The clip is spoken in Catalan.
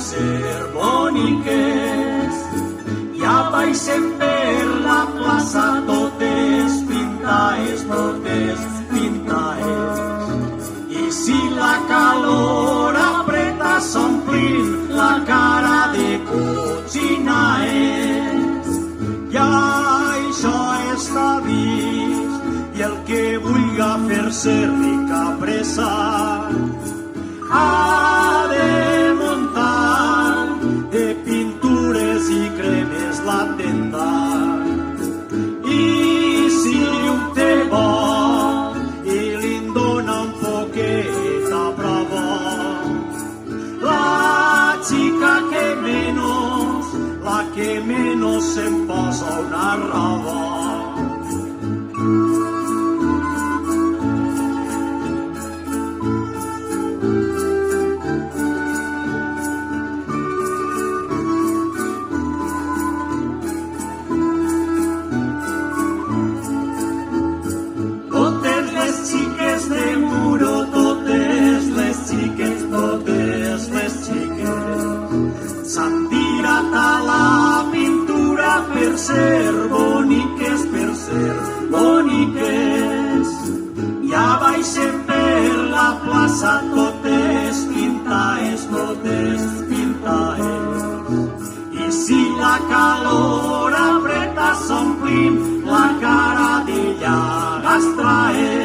Ser boniques, ja baixem per la plaça totes pintaes, i si la calor apreta s'omplint la cara de cotxinaes. Ja això està vist, i el que vulga fer-se rica pressa ha de muntar de pintures i cremes la tenda. I si ho té bo i li'n dona un poquet a prova, la xica que menos se'n posa una roba. Per ser boniques, ja baixem per la plaça totes pintaes, i si la calor apreta s'omplint la cara de llagas traes.